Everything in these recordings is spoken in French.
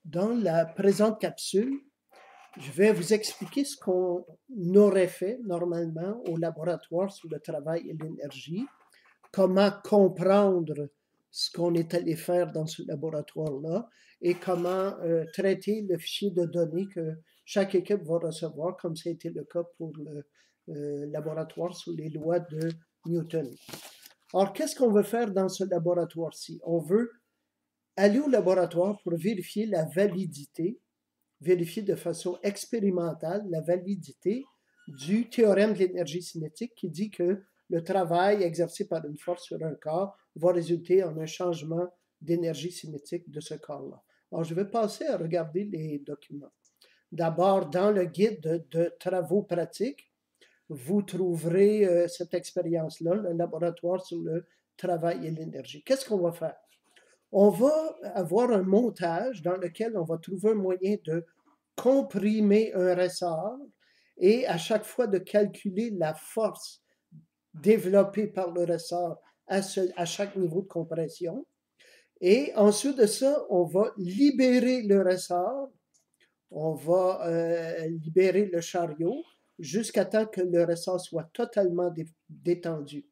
Dans la présente capsule, je vais vous expliquer ce qu'on aurait fait normalement au laboratoire sur le travail et l'énergie, comment comprendre ce qu'on est allé faire dans ce laboratoire-là et comment traiter le fichier de données que chaque équipe va recevoir, comme ça a été le cas pour le laboratoire sous les lois de Newton. Alors, qu'est-ce qu'on veut faire dans ce laboratoire-ci? On veut aller au laboratoire pour vérifier la validité, vérifier de façon expérimentale la validité du théorème de l'énergie cinétique qui dit que le travail exercé par une force sur un corps va résulter en un changement d'énergie cinétique de ce corps-là. Alors, je vais passer à regarder les documents. D'abord, dans le guide de travaux pratiques, vous trouverez cette expérience-là, le laboratoire sur le travail et l'énergie. Qu'est-ce qu'on va faire? On va avoir un montage dans lequel on va trouver un moyen de comprimer un ressort et à chaque fois de calculer la force développée par le ressort à chaque niveau de compression. Et ensuite de ça, on va libérer le ressort, on va libérer le chariot jusqu'à temps que le ressort soit totalement détendu.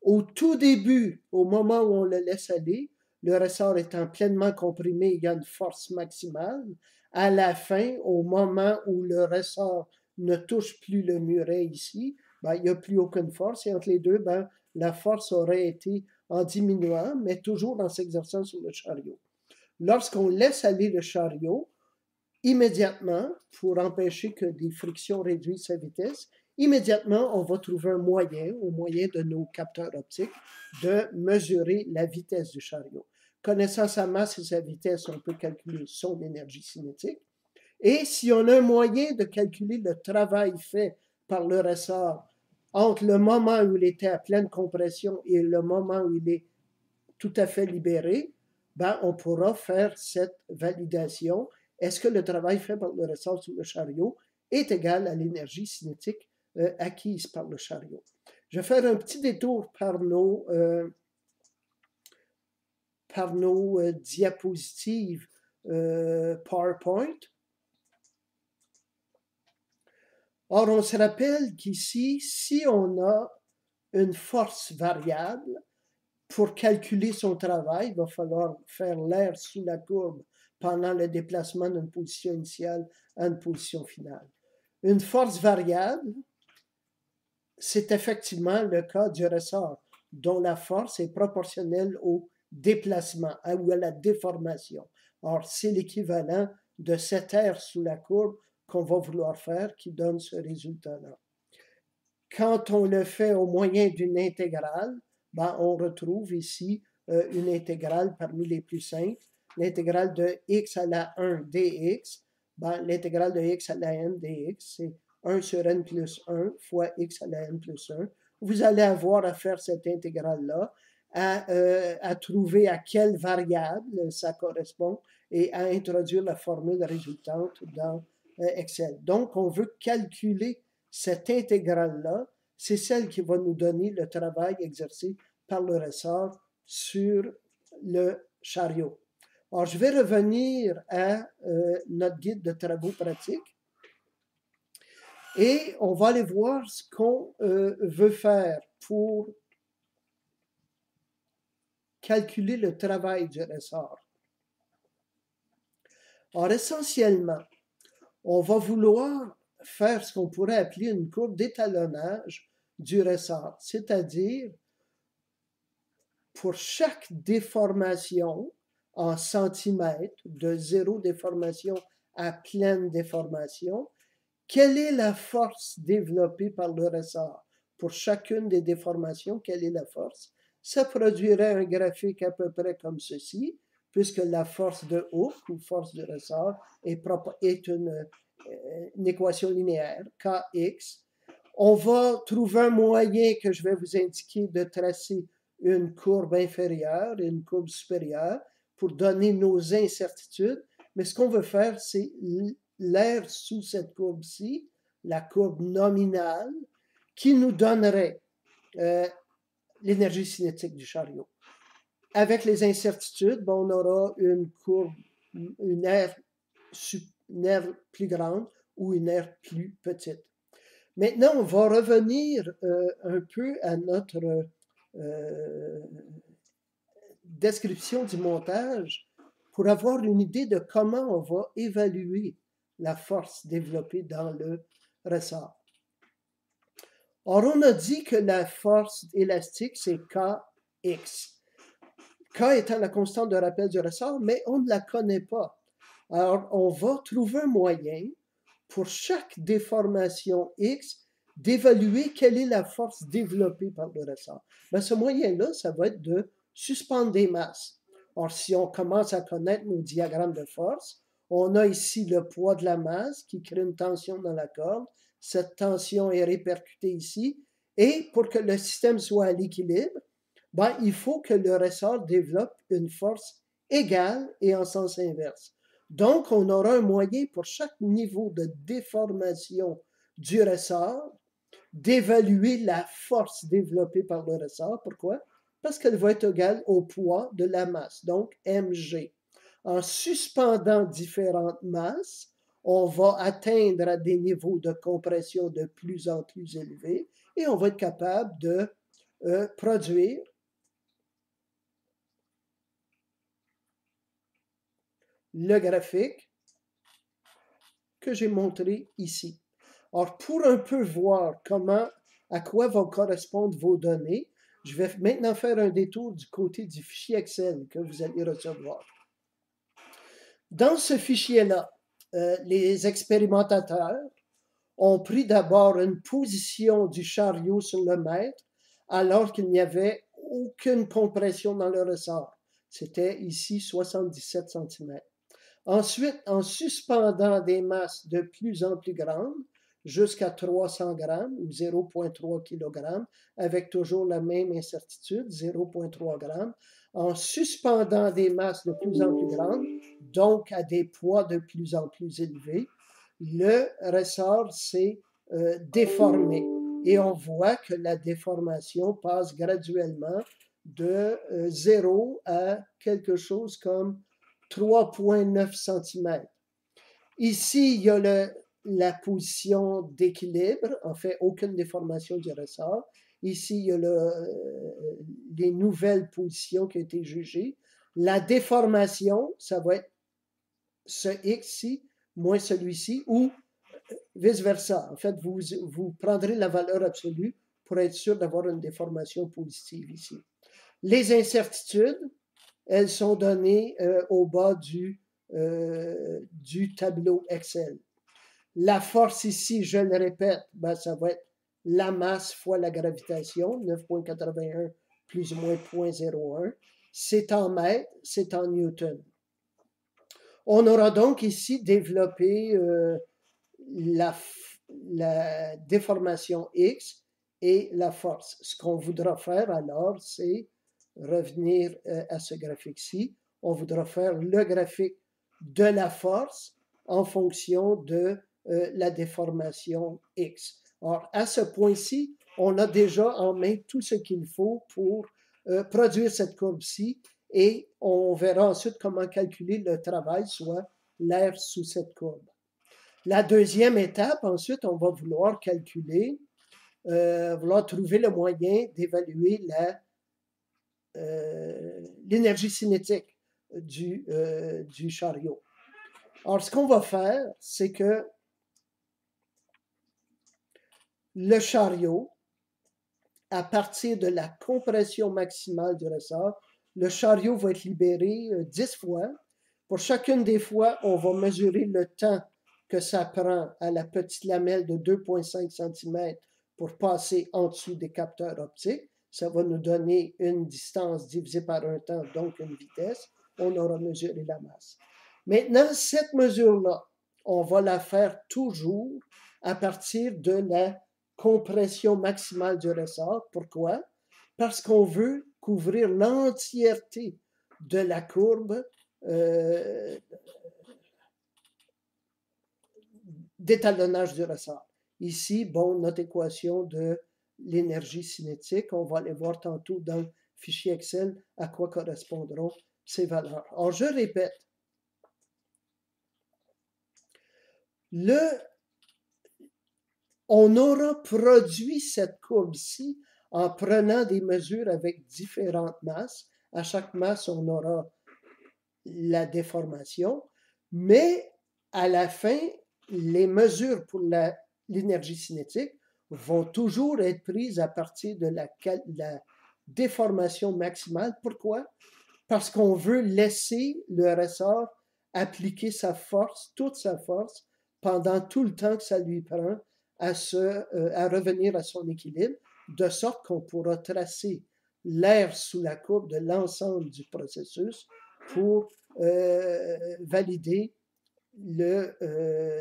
Au tout début, au moment où on le laisse aller, le ressort étant pleinement comprimé, il y a une force maximale. À la fin, au moment où le ressort ne touche plus le muret ici, ben, il n'y a plus aucune force. Et entre les deux, ben, la force aurait été en diminuant, mais toujours en s'exerçant sur le chariot. Lorsqu'on laisse aller le chariot, immédiatement, pour empêcher que des frictions réduisent sa vitesse, immédiatement, on va trouver un moyen, au moyen de nos capteurs optiques, de mesurer la vitesse du chariot. Connaissant sa masse et sa vitesse, on peut calculer son énergie cinétique. Et si on a un moyen de calculer le travail fait par le ressort entre le moment où il était à pleine compression et le moment où il est tout à fait libéré, ben, on pourra faire cette validation. Est-ce que le travail fait par le ressort sur le chariot est égal à l'énergie cinétique acquise par le chariot? Je vais faire un petit détour par nos diapositives PowerPoint. Or, on se rappelle qu'ici, si on a une force variable, pour calculer son travail, il va falloir faire l'air sous la courbe pendant le déplacement d'une position initiale à une position finale. Une force variable, c'est effectivement le cas du ressort, dont la force est proportionnelle au déplacement ou à la déformation. Or, c'est l'équivalent de cet air sous la courbe qu'on va vouloir faire qui donne ce résultat-là. Quand on le fait au moyen d'une intégrale, ben, on retrouve ici une intégrale parmi les plus simples, l'intégrale de x à la 1 dx. Ben, l'intégrale de x à la n dx, c'est 1 sur n plus 1 fois x à la n plus 1. Vous allez avoir à faire cette intégrale-là, à trouver à quelle variable ça correspond et à introduire la formule résultante dans Excel. Donc, on veut calculer cette intégrale-là, c'est celle qui va nous donner le travail exercé par le ressort sur le chariot. Alors, je vais revenir à notre guide de travaux pratiques et on va aller voir ce qu'on veut faire pour calculer le travail du ressort. Alors, essentiellement, on va vouloir faire ce qu'on pourrait appeler une courbe d'étalonnage du ressort, c'est-à-dire pour chaque déformation en centimètres, de zéro déformation à pleine déformation, quelle est la force développée par le ressort? Pour chacune des déformations, quelle est la force? Ça produirait un graphique à peu près comme ceci, puisque la force de Hooke, ou force de ressort, est une équation linéaire, Kx. On va trouver un moyen que je vais vous indiquer de tracer une courbe inférieure et une courbe supérieure pour donner nos incertitudes. Mais ce qu'on veut faire, c'est l'air sous cette courbe-ci, la courbe nominale, qui nous donnerait l'énergie cinétique du chariot. avec les incertitudes, bon, on aura une courbe, une aire, une aire plus grande ou une aire plus petite. Maintenant, on va revenir un peu à notre description du montage pour avoir une idée de comment on va évaluer la force développée dans le ressort. Or, on a dit que la force élastique, c'est Kx. K étant la constante de rappel du ressort, mais on ne la connaît pas. Alors, on va trouver un moyen pour chaque déformation X d'évaluer quelle est la force développée par le ressort. Ben, ce moyen-là, ça va être de suspendre des masses. Or, si on commence à connaître nos diagrammes de force, on a ici le poids de la masse qui crée une tension dans la corde. Cette tension est répercutée ici. Et pour que le système soit à l'équilibre, ben, il faut que le ressort développe une force égale et en sens inverse. Donc, on aura un moyen pour chaque niveau de déformation du ressort d'évaluer la force développée par le ressort. Pourquoi? Parce qu'elle va être égale au poids de la masse, donc mg. En suspendant différentes masses, on va atteindre à des niveaux de compression de plus en plus élevés et on va être capable de produire le graphique que j'ai montré ici. Alors, pour un peu voir à quoi vont correspondre vos données, je vais maintenant faire un détour du côté du fichier Excel que vous allez recevoir. Dans ce fichier-là, les expérimentateurs ont pris d'abord une position du chariot sur le mètre alors qu'il n'y avait aucune compression dans le ressort. C'était ici 77 cm. Ensuite, en suspendant des masses de plus en plus grandes, jusqu'à 300 grammes ou 0,3 kg, avec toujours la même incertitude, 0,3 grammes, en suspendant des masses de plus en plus grandes, donc à des poids de plus en plus élevés, le ressort s'est déformé. Et on voit que la déformation passe graduellement de 0 à quelque chose comme 3,9 cm. Ici, il y a la position d'équilibre, en fait, aucune déformation du ressort. Ici, il y a les nouvelles positions qui ont été jugées. La déformation, ça va être ce X-ci moins celui-ci, ou vice-versa. En fait, vous prendrez la valeur absolue pour être sûr d'avoir une déformation positive ici. Les incertitudes, elles sont données au bas du tableau Excel. La force ici, je le répète, ben, ça va être la masse fois la gravitation, 9,81 plus ou moins 0,01. C'est en mètres, c'est en newton. On aura donc ici développé la déformation X et la force. Ce qu'on voudra faire alors, c'est revenir à ce graphique-ci. On voudra faire le graphique de la force en fonction de la déformation X. Or, à ce point-ci, on a déjà en main tout ce qu'il faut pour produire cette courbe-ci et on verra ensuite comment calculer le travail, soit l'air sous cette courbe. La deuxième étape, ensuite, on va vouloir calculer, vouloir trouver le moyen d'évaluer l'énergie cinétique du chariot. Alors, ce qu'on va faire, c'est que le chariot, à partir de la compression maximale du ressort, le chariot va être libéré 10 fois. Pour chacune des fois, on va mesurer le temps que ça prend à la petite lamelle de 2,5 cm pour passer en dessous des capteurs optiques. Ça va nous donner une distance divisée par un temps, donc une vitesse. On aura mesuré la masse. Maintenant, cette mesure-là, on va la faire toujours à partir de la compression maximale du ressort. Pourquoi? Parce qu'on veut couvrir l'entièreté de la courbe d'étalonnage du ressort. Ici, bon, notre équation de l'énergie cinétique, on va aller voir tantôt dans le fichier Excel à quoi correspondront ces valeurs. Alors, je répète, on aura produit cette courbe-ci en prenant des mesures avec différentes masses. À chaque masse, on aura la déformation, mais à la fin, les mesures pour l'énergie cinétique vont toujours être prises à partir de la déformation maximale. Pourquoi? Parce qu'on veut laisser le ressort appliquer sa force, toute sa force, pendant tout le temps que ça lui prend à revenir à son équilibre, de sorte qu'on pourra tracer l'air sous la courbe de l'ensemble du processus pour valider le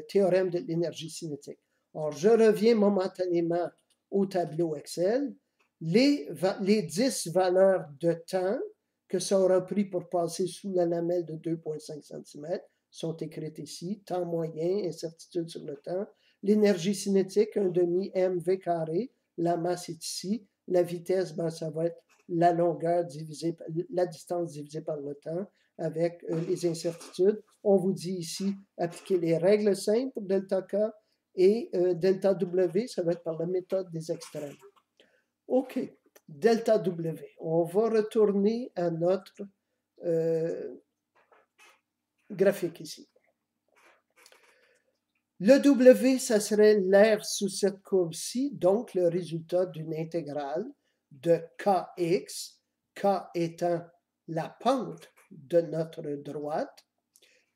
théorème de l'énergie cinétique. Alors, je reviens momentanément au tableau Excel. Les 10 valeurs de temps que ça aura pris pour passer sous la lamelle de 2,5 cm sont écrites ici. Temps moyen, incertitude sur le temps. L'énergie cinétique, 1/2 mv carré. La masse est ici. La vitesse, ben, ça va être la longueur divisée, la distance divisée par le temps avec les incertitudes. On vous dit ici, appliquer les règles simples pour delta K et delta W, ça va être par la méthode des extrêmes. OK, delta W. On va retourner à notre graphique ici. Le W, ça serait l'air sous cette courbe-ci, donc le résultat d'une intégrale de Kx, K étant la pente de notre droite,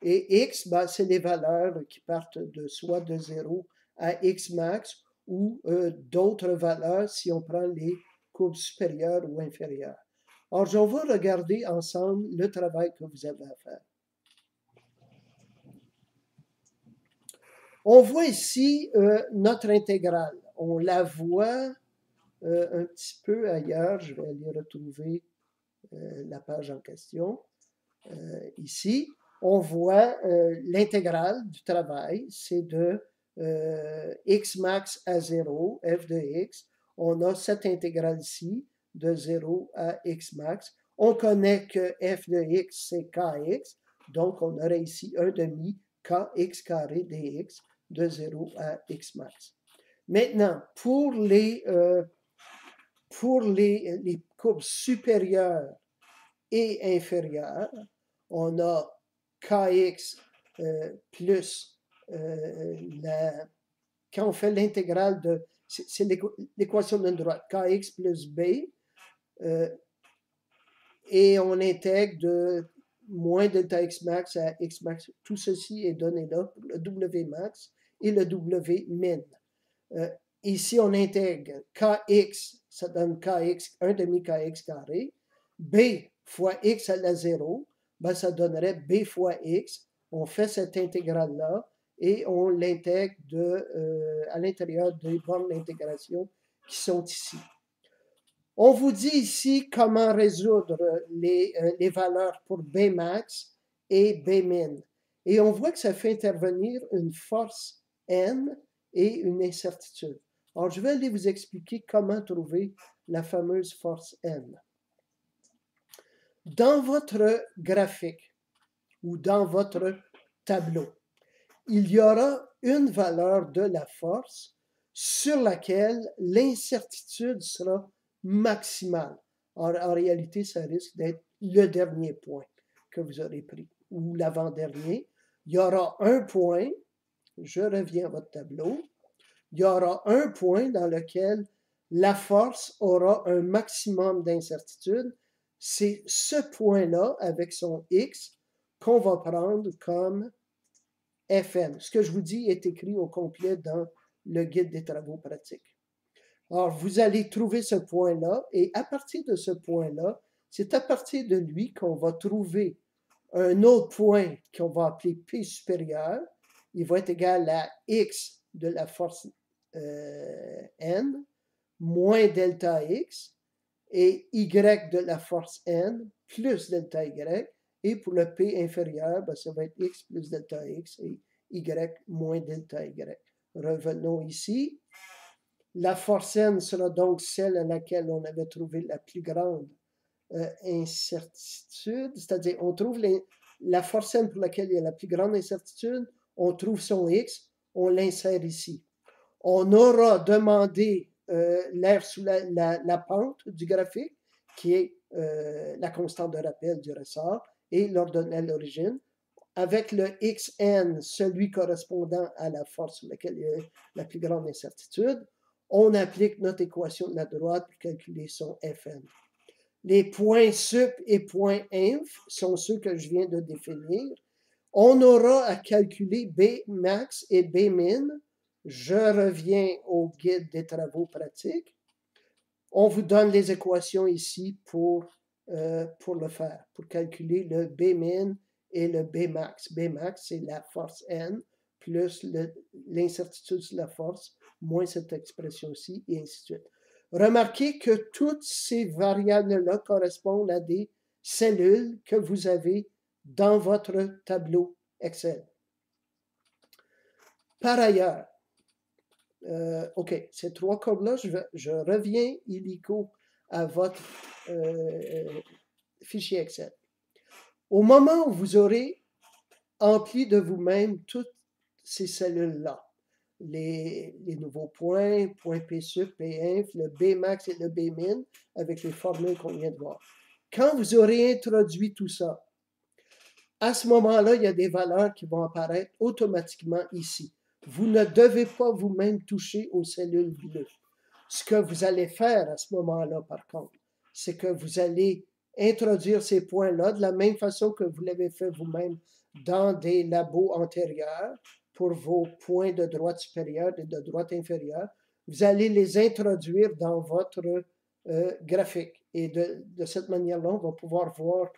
et X, ben, c'est les valeurs qui partent de soit de 0 à X max ou d'autres valeurs si on prend les courbes supérieures ou inférieures. Alors, on va regarder ensemble le travail que vous avez à faire. On voit ici notre intégrale. On la voit un petit peu ailleurs. Je vais aller retrouver la page en question. Ici, on voit l'intégrale du travail. C'est de x max à 0, f de x. On a cette intégrale-ci de 0 à x max. On connaît que f de x, c'est kx. Donc, on aurait ici 1/2 kx carré dx de 0 à x max. Maintenant, pour les courbes supérieures et inférieures, on a kx plus quand on fait l'intégrale de, c'est l'équation d'une droite, kx plus b, et on intègre de moins delta x max à x max. Tout ceci est donné là pour le w max et le w min. Ici, on intègre kx, ça donne kx, 1/2 kx carré, b fois x à la 0, ben, ça donnerait b fois x. On fait cette intégrale-là et on l'intègre à l'intérieur des bornes d'intégration qui sont ici. On vous dit ici comment résoudre les valeurs pour b max et b min. Et on voit que ça fait intervenir une force N et une incertitude. Alors, je vais aller vous expliquer comment trouver la fameuse force N. Dans votre graphique ou dans votre tableau, il y aura une valeur de la force sur laquelle l'incertitude sera maximale. En réalité, ça risque d'être le dernier point que vous aurez pris, ou l'avant-dernier. Il y aura un point, je reviens à votre tableau, il y aura un point dans lequel la force aura un maximum d'incertitude. C'est ce point-là, avec son X, qu'on va prendre comme Fn. Ce que je vous dis est écrit au complet dans le guide des travaux pratiques. Alors, vous allez trouver ce point-là, et à partir de ce point-là, c'est à partir de lui qu'on va trouver un autre point qu'on va appeler P supérieur. Il va être égal à X de la force N moins delta X et Y de la force N plus delta Y. Et pour le P inférieur, ben, ça va être X plus delta X et Y moins delta Y. Revenons ici. La force N sera donc celle à laquelle on avait trouvé la plus grande incertitude, c'est-à-dire on trouve la force n pour laquelle il y a la plus grande incertitude, on trouve son x, on l'insère ici. On aura demandé l'air sous la pente du graphique, qui est la constante de rappel du ressort, et l'ordonnée à l'origine, avec le xn, celui correspondant à la force sur laquelle il y a la plus grande incertitude, on applique notre équation de la droite pour calculer son Fn. Les points sup et points inf sont ceux que je viens de définir. On aura à calculer B max et B min. Je reviens au guide des travaux pratiques. On vous donne les équations ici pour le faire, pour calculer le B min et le B max. B max, c'est la force N plus l'incertitude sur la force, moins cette expression-ci, et ainsi de suite. Remarquez que toutes ces variables-là correspondent à des cellules que vous avez dans votre tableau Excel. Par ailleurs, OK, ces trois courbes-là, je reviens illico à votre fichier Excel. Au moment où vous aurez empli de vous-même toutes ces cellules-là, les nouveaux points, point P sup, P inf, le B max et le B min, avec les formules qu'on vient de voir. Quand vous aurez introduit tout ça, à ce moment-là, il y a des valeurs qui vont apparaître automatiquement ici. Vous ne devez pas vous-même toucher aux cellules bleues. Ce que vous allez faire à ce moment-là, par contre, c'est que vous allez introduire ces points-là de la même façon que vous l'avez fait vous-même dans des labos antérieurs pour vos points de droite supérieure et de droite inférieure. Vous allez les introduire dans votre graphique. Et de cette manière-là, on va pouvoir voir,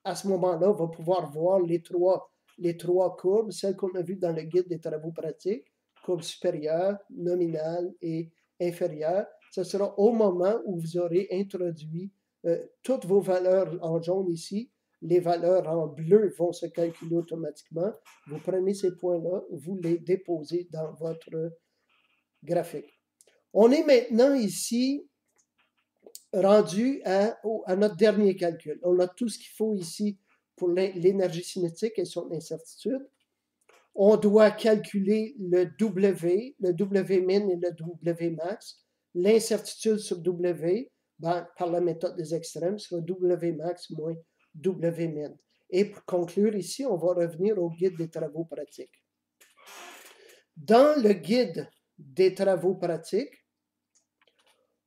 à ce moment-là, on va pouvoir voir les trois courbes, celles qu'on a vues dans le guide des travaux pratiques, courbe supérieure, nominale et inférieure. Ce sera au moment où vous aurez introduit toutes vos valeurs en jaune ici. Les valeurs en bleu vont se calculer automatiquement. Vous prenez ces points-là, vous les déposez dans votre graphique. On est maintenant ici rendu à notre dernier calcul. On a tout ce qu'il faut ici pour l'énergie cinétique et son incertitude. On doit calculer le W min et le W max. L'incertitude sur W, par la méthode des extrêmes, sera W max moins W min. Et pour conclure ici, on va revenir au guide des travaux pratiques. Dans le guide des travaux pratiques,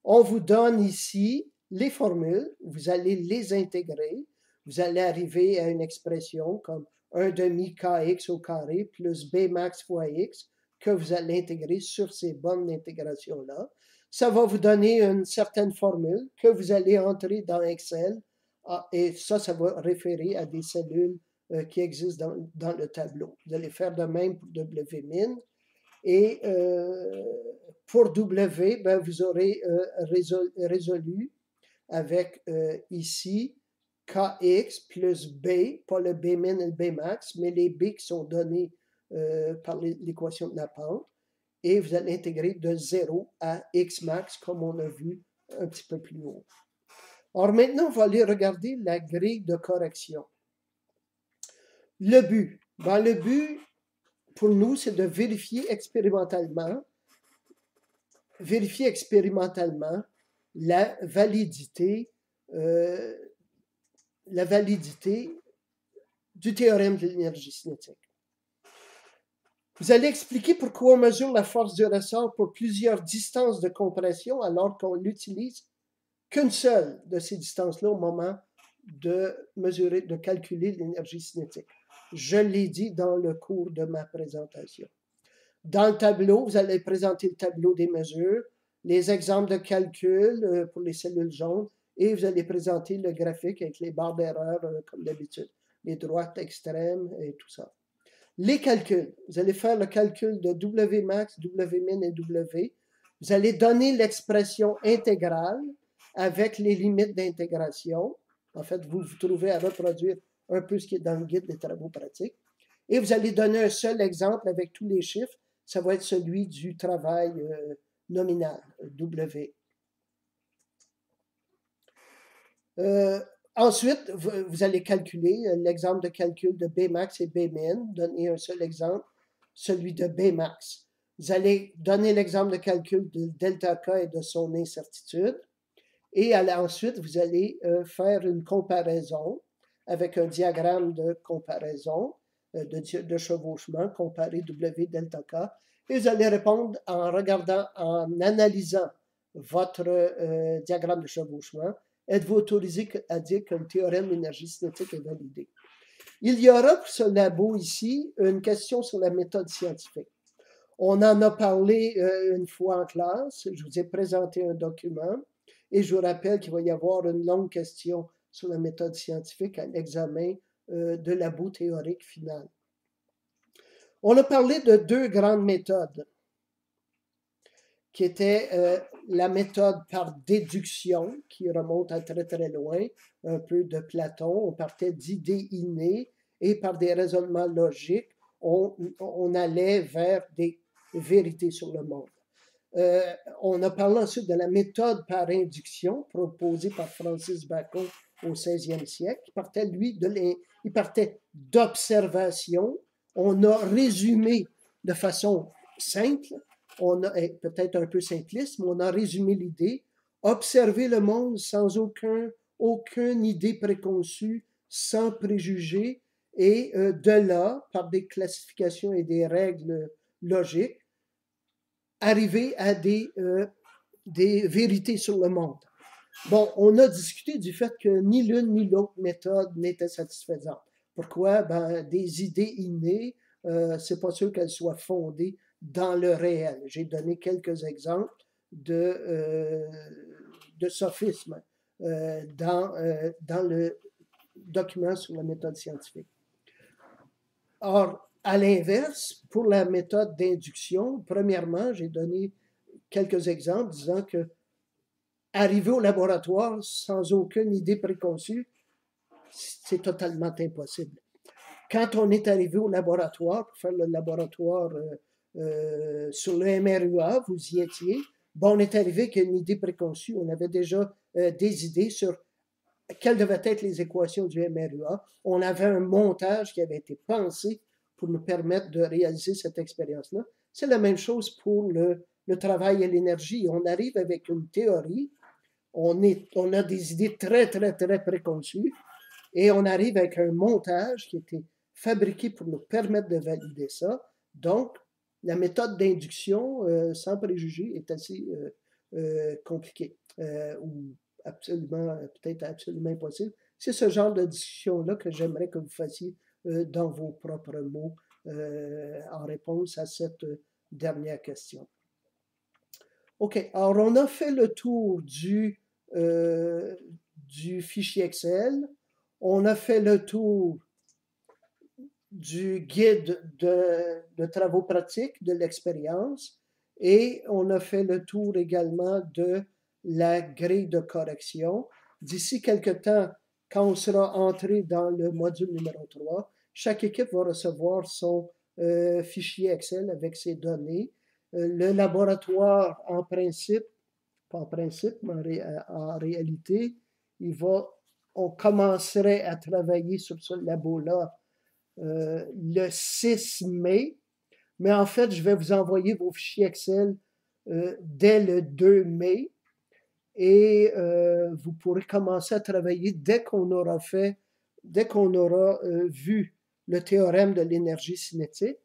on vous donne ici les formules, vous allez les intégrer, vous allez arriver à une expression comme 1 demi kx au carré plus b max fois x que vous allez intégrer sur ces bornes d'intégration-là. Ça va vous donner une certaine formule que vous allez entrer dans Excel et ça va référer à des cellules qui existent dans le tableau. Vous allez faire de même pour W min. Et pour W, vous aurez résolu avec ici Kx plus B, pas le B min et le B max, mais les B qui sont donnés par l'équation de la pente. Et vous allez intégrer de 0 à X max, comme on a vu un petit peu plus haut. Alors maintenant, on va aller regarder la grille de correction. Le but. Le but, pour nous, c'est de vérifier expérimentalement la validité du théorème de l'énergie cinétique. Vous allez expliquer pourquoi on mesure la force du ressort pour plusieurs distances de compression alors qu'on n'utilise qu'une seule de ces distances-là au moment de mesurer, de calculer l'énergie cinétique. Je l'ai dit dans le cours de ma présentation. Dans le tableau, vous allez présenter le tableau des mesures, les exemples de calcul pour les cellules jaunes, et vous allez présenter le graphique avec les barres d'erreur comme d'habitude, les droites extrêmes et tout ça. Les calculs, vous allez faire le calcul de W max, W min et W. Vous allez donner l'expression intégrale avec les limites d'intégration. En fait, vous vous trouvez à reproduire un peu ce qui est dans le guide des travaux pratiques. Et vous allez donner un seul exemple avec tous les chiffres. Ça va être celui du travail nominal, W. Euh, Ensuite, vous allez calculer l'exemple de calcul de Bmax et Bmin. Donner un seul exemple, celui de Bmax. Vous allez donner l'exemple de calcul de delta K et de son incertitude. Et ensuite, vous allez faire une comparaison avec un diagramme de comparaison de chevauchement, comparer W delta K. Et vous allez répondre en regardant, en analysant votre diagramme de chevauchement. Êtes-vous autorisé à dire que le théorème d'énergie cinétique est validé? Il y aura pour ce labo ici une question sur la méthode scientifique. On en a parlé une fois en classe. Je vous ai présenté un document et je vous rappelle qu'il va y avoir une longue question sur la méthode scientifique à l'examen de labo théorique final. On a parlé de deux grandes méthodes qui était la méthode par déduction, qui remonte à très très loin, un peu de Platon. On partait d'idées innées et par des raisonnements logiques, on allait vers des vérités sur le monde. On a parlé ensuite de la méthode par induction proposée par Francis Bacon au 16e siècle. Il partait d'observation. On a résumé de façon simple, on a peut-être un peu simpliste, mais on a résumé l'idée, observer le monde sans aucune idée préconçue, sans préjugés, et de là, par des classifications et des règles logiques, arriver à des vérités sur le monde. Bon, on a discuté du fait que ni l'une ni l'autre méthode n'était satisfaisante. Pourquoi? Ben, des idées innées, c'est pas sûr qu'elles soient fondées dans le réel. J'ai donné quelques exemples de sophismes dans le document sur la méthode scientifique. Or, à l'inverse, pour la méthode d'induction, premièrement, j'ai donné quelques exemples disant que arriver au laboratoire sans aucune idée préconçue, c'est totalement impossible. Quand on est arrivé au laboratoire, pour faire le laboratoire sur le MRUA, vous y étiez, bon, on est arrivé avec une idée préconçue, on avait déjà des idées sur quelles devaient être les équations du MRUA. On avait un montage qui avait été pensé pour nous permettre de réaliser cette expérience-là. C'est la même chose pour le travail et l'énergie. On arrive avec une théorie, on a des idées très, très, très préconçues, et on arrive avec un montage qui était fabriqué pour nous permettre de valider ça. Donc, la méthode d'induction sans préjugés est assez compliquée ou absolument, peut-être absolument impossible. C'est ce genre de discussion-là que j'aimerais que vous fassiez dans vos propres mots en réponse à cette dernière question. OK, alors on a fait le tour du fichier Excel. On a fait le tour du guide de travaux pratiques, de l'expérience, et on a fait le tour également de la grille de correction. D'ici quelques temps, quand on sera entré dans le module numéro 3, chaque équipe va recevoir son fichier Excel avec ses données. Le laboratoire, en principe, pas en principe, mais en réalité, on commencerait à travailler sur ce labo-là le 6 mai, mais en fait, je vais vous envoyer vos fichiers Excel dès le 2 mai et vous pourrez commencer à travailler dès qu'on aura vu le théorème de l'énergie cinétique,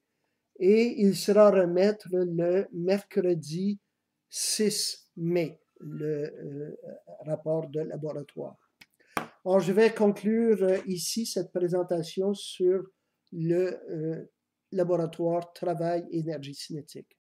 et il sera remettre le mercredi 6 mai, le rapport de laboratoire. Alors, je vais conclure ici cette présentation sur le laboratoire travail énergie cinétique.